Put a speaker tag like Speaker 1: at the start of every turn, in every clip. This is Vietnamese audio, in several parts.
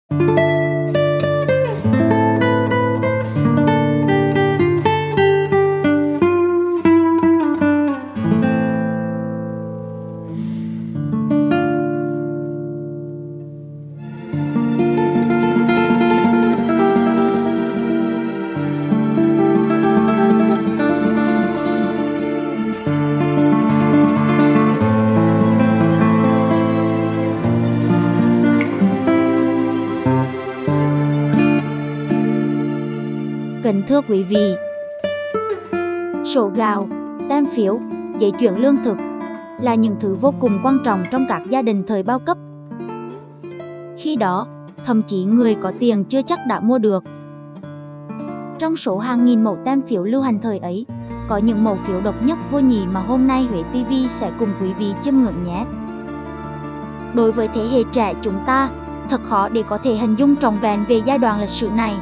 Speaker 1: Kính thưa quý vị, sổ gạo, tem phiếu, giấy chuyển lương thực là những thứ vô cùng quan trọng trong các gia đình thời bao cấp. Khi đó, thậm chí người có tiền chưa chắc đã mua được. Trong số hàng nghìn mẫu tem phiếu lưu hành thời ấy, có những mẫu phiếu độc nhất vô nhị mà hôm nay Huế TV sẽ cùng quý vị chiêm ngưỡng nhé. Đối với thế hệ trẻ chúng ta, thật khó để có thể hình dung trọn vẹn về giai đoạn lịch sử này.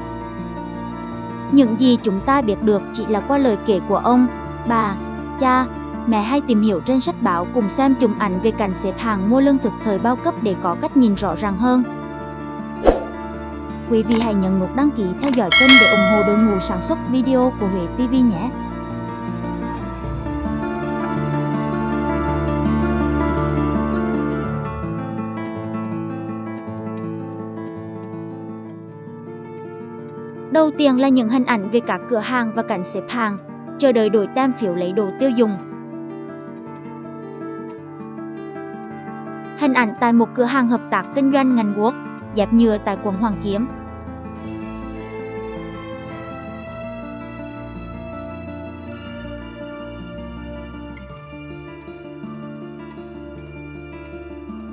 Speaker 1: Những gì chúng ta biết được chỉ là qua lời kể của ông, bà, cha, mẹ hay tìm hiểu trên sách báo cùng xem chụp ảnh về cảnh xếp hàng mua lương thực thời bao cấp để có cách nhìn rõ ràng hơn. Quý vị hãy nhấn nút đăng ký theo dõi kênh để ủng hộ đội ngũ sản xuất video của Huế TV nhé. Đầu tiên là những hình ảnh về các cửa hàng và cảnh xếp hàng, chờ đợi đổi tem phiếu lấy đồ tiêu dùng. Hình ảnh tại một cửa hàng hợp tác kinh doanh ngành guốc, dép nhựa tại quận Hoàn Kiếm.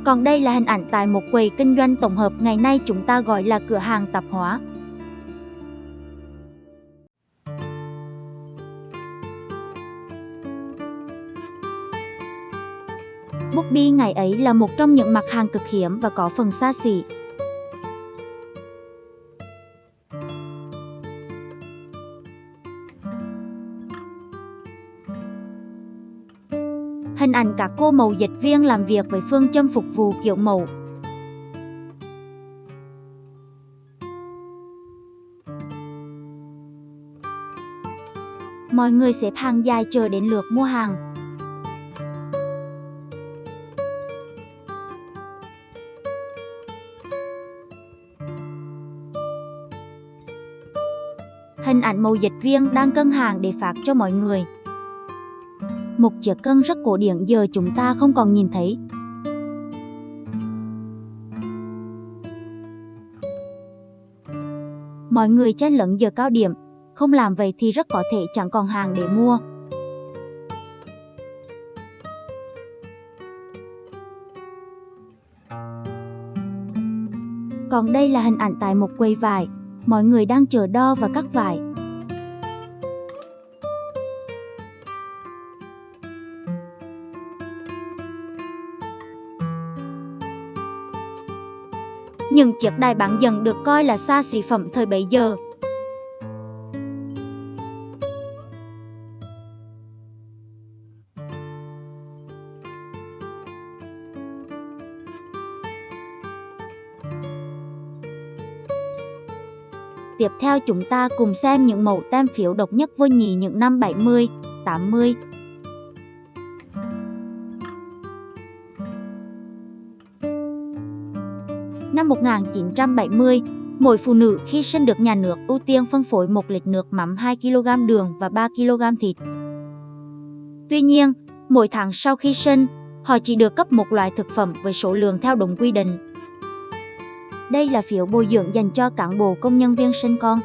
Speaker 1: Còn đây là hình ảnh tại một quầy kinh doanh tổng hợp ngày nay chúng ta gọi là cửa hàng tạp hóa. Bút bi ngày ấy là một trong những mặt hàng cực hiếm và có phần xa xỉ. Hình ảnh các cô mẫu dịch viên làm việc với phương châm phục vụ kiểu mẫu. Mọi người xếp hàng dài chờ đến lượt mua hàng. Hình ảnh mẫu dịch viên đang cân hàng để phát cho mọi người. Một chiếc cân rất cổ điển giờ chúng ta không còn nhìn thấy. Mọi người chen lấn giờ cao điểm, không làm vậy thì rất có thể chẳng còn hàng để mua. Còn đây là hình ảnh tại một quầy vải, mọi người đang chờ đo và cắt vải. Những chiếc đài bán dần được coi là xa xỉ phẩm thời bấy giờ. Tiếp theo chúng ta cùng xem những mẫu tem phiếu độc nhất vô nhị những năm 70, 80. Năm 1970, mỗi phụ nữ khi sinh được nhà nước ưu tiên phân phối 1 lít nước mắm, 2 kg đường và 3 kg thịt. Tuy nhiên, mỗi tháng sau khi sinh, họ chỉ được cấp một loại thực phẩm với số lượng theo đúng quy định. Đây là phiếu bồi dưỡng dành cho cán bộ công nhân viên sinh con.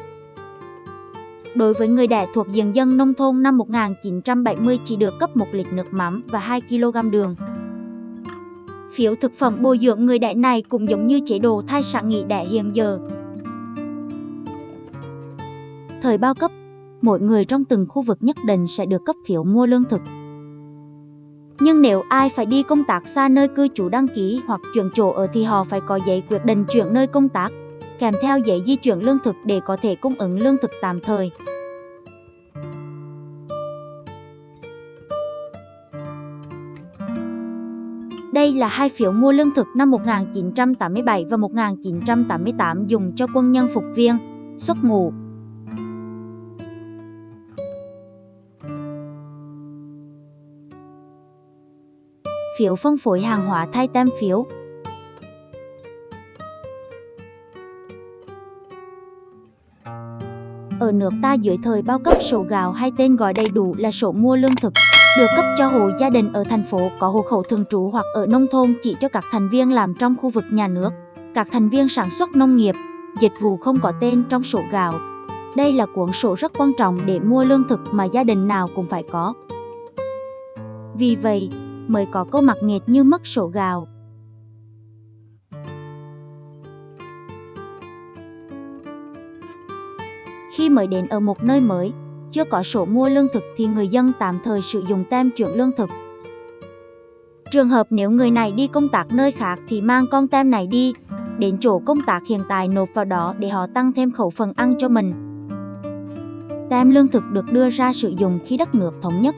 Speaker 1: Đối với người đẻ thuộc diện dân nông thôn năm 1970 chỉ được cấp 1 lít nước mắm và 2 kg đường. Phiếu thực phẩm bồi dưỡng người đẻ này cũng giống như chế độ thai sản nghỉ đẻ hiện giờ. Thời bao cấp, mỗi người trong từng khu vực nhất định sẽ được cấp phiếu mua lương thực. Nhưng nếu ai phải đi công tác xa nơi cư trú đăng ký hoặc chuyển chỗ ở thì họ phải có giấy quyết định chuyển nơi công tác, kèm theo giấy di chuyển lương thực để có thể cung ứng lương thực tạm thời. Đây là hai phiếu mua lương thực năm 1987 và 1988 dùng cho quân nhân phục viên, xuất ngũ. Phiếu phân phối hàng hóa thay tem phiếu. Ở nước ta dưới thời bao cấp, sổ gạo hay tên gọi đầy đủ là sổ mua lương thực được cấp cho hộ gia đình ở thành phố có hộ khẩu thường trú hoặc ở nông thôn chỉ cho các thành viên làm trong khu vực nhà nước, các thành viên sản xuất nông nghiệp, dịch vụ không có tên trong sổ gạo. Đây là cuốn sổ rất quan trọng để mua lương thực mà gia đình nào cũng phải có. Vì vậy, mới có câu mắc nghệt như mất sổ gạo. Khi mới đến ở một nơi mới, chưa có sổ mua lương thực thì người dân tạm thời sử dụng tem chuyển lương thực. Trường hợp nếu người này đi công tác nơi khác thì mang con tem này đi, đến chỗ công tác hiện tại nộp vào đó để họ tăng thêm khẩu phần ăn cho mình. Tem lương thực được đưa ra sử dụng khi đất nước thống nhất.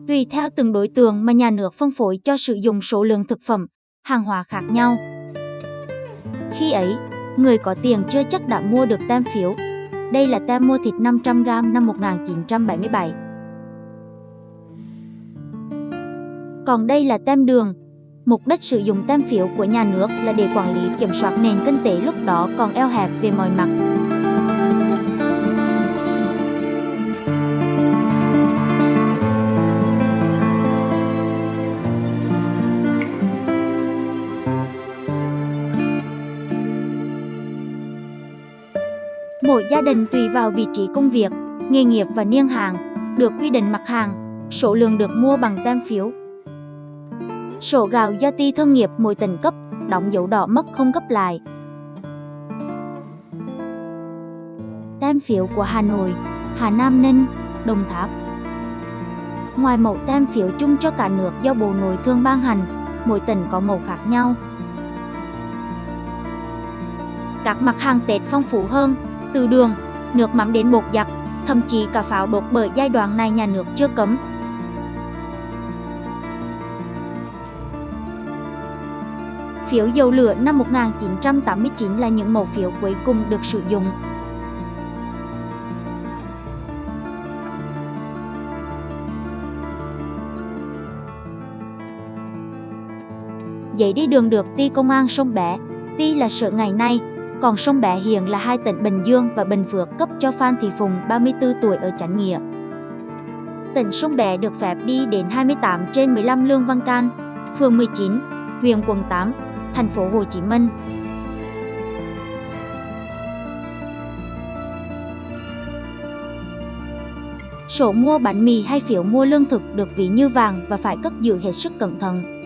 Speaker 1: Tùy theo từng đối tượng mà nhà nước phân phối cho sử dụng số lượng thực phẩm, hàng hóa khác nhau. Khi ấy, người có tiền chưa chắc đã mua được tem phiếu. Đây là tem mua thịt 500g năm 1977. Còn đây là tem đường. Mục đích sử dụng tem phiếu của nhà nước là để quản lý kiểm soát nền kinh tế lúc đó còn eo hẹp về mọi mặt. Mỗi gia đình tùy vào vị trí công việc, nghề nghiệp và niên hạn, được quy định mặt hàng, số lượng được mua bằng tem phiếu. Sổ gạo do ty thương nghiệp mỗi tỉnh cấp, đóng dấu đỏ mất không cấp lại. Tem phiếu của Hà Nội, Hà Nam, Ninh, Đồng Tháp. Ngoài mẫu tem phiếu chung cho cả nước do Bộ Nội thương ban hành, mỗi tỉnh có mẫu khác nhau. Các mặt hàng Tết phong phú hơn, từ đường, nước mắm đến bột giặt, thậm chí cả pháo đốt bởi giai đoạn này nhà nước chưa cấm. Phiếu dầu lửa năm 1989 là những mẫu phiếu cuối cùng được sử dụng. Giấy đi đường được ty công an Sông Bé, ty là sở ngày nay, còn Sông Bé hiện là hai tỉnh Bình Dương và Bình Phước cấp cho Phan Thị Phùng 34 tuổi ở Chánh Nghĩa. Tỉnh Sông Bé được phép đi đến 28 trên 15 Lương Văn Can, phường 19, huyện Quận 8, thành phố Hồ Chí Minh. Sổ mua bánh mì hay phiếu mua lương thực được ví như vàng và phải cất giữ hết sức cẩn thận.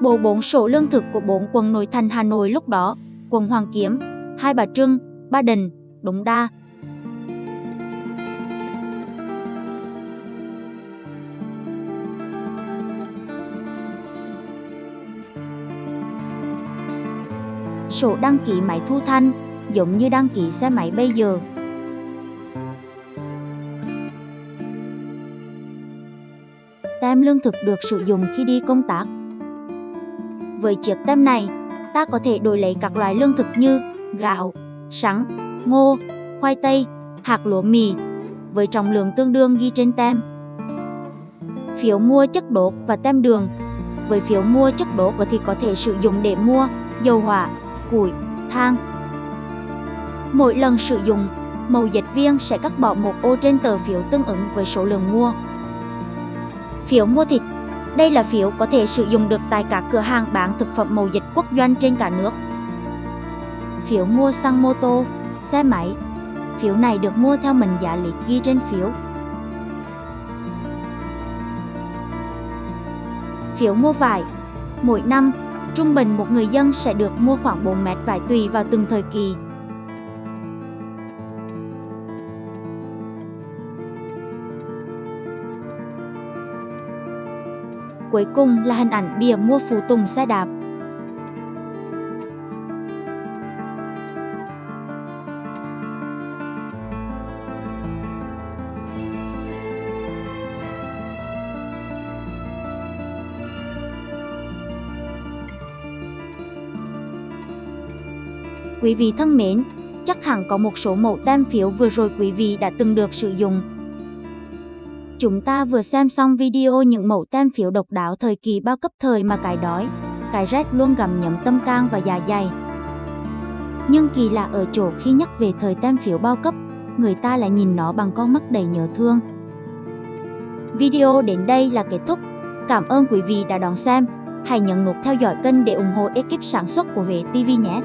Speaker 1: Bộ 4 sổ lương thực của 4 quận nội thành Hà Nội lúc đó, quận Hoàn Kiếm, Hai Bà Trưng, Ba Đình, Đống Đa. Sổ đăng ký máy thu thanh, giống như đăng ký xe máy bây giờ. Tem lương thực được sử dụng khi đi công tác. Với chiếc tem này, ta có thể đổi lấy các loại lương thực như gạo, sắn, ngô, khoai tây, hạt lúa mì, với trọng lượng tương đương ghi trên tem. Phiếu mua chất đốt và tem đường. Với phiếu mua chất đốt thì có thể sử dụng để mua dầu hỏa, củi, than. Mỗi lần sử dụng, mậu dịch viên sẽ cắt bỏ một ô trên tờ phiếu tương ứng với số lượng mua. Phiếu mua thịt. Đây là phiếu có thể sử dụng được tại các cửa hàng bán thực phẩm mậu dịch quốc doanh trên cả nước. Phiếu mua xăng mô tô, xe máy. Phiếu này được mua theo mệnh giá lít ghi trên phiếu. Phiếu mua vải. Mỗi năm, trung bình một người dân sẽ được mua khoảng 4 mét vải tùy vào từng thời kỳ. cuối cùng là hình ảnh bìa mua phụ tùng xe đạp. Quý vị thân mến, chắc hẳn có một số mẫu tem phiếu vừa rồi quý vị đã từng được sử dụng. Chúng ta vừa xem xong video những mẫu tem phiếu độc đáo thời kỳ bao cấp thời mà cái đói, cái rét luôn gặm nhấm tâm can và dạ dày. Nhưng kỳ lạ ở chỗ khi nhắc về thời tem phiếu bao cấp, người ta lại nhìn nó bằng con mắt đầy nhớ thương. Video đến đây là kết thúc. Cảm ơn quý vị đã đón xem. Hãy nhấn nút theo dõi kênh để ủng hộ ekip sản xuất của Huế TV nhé.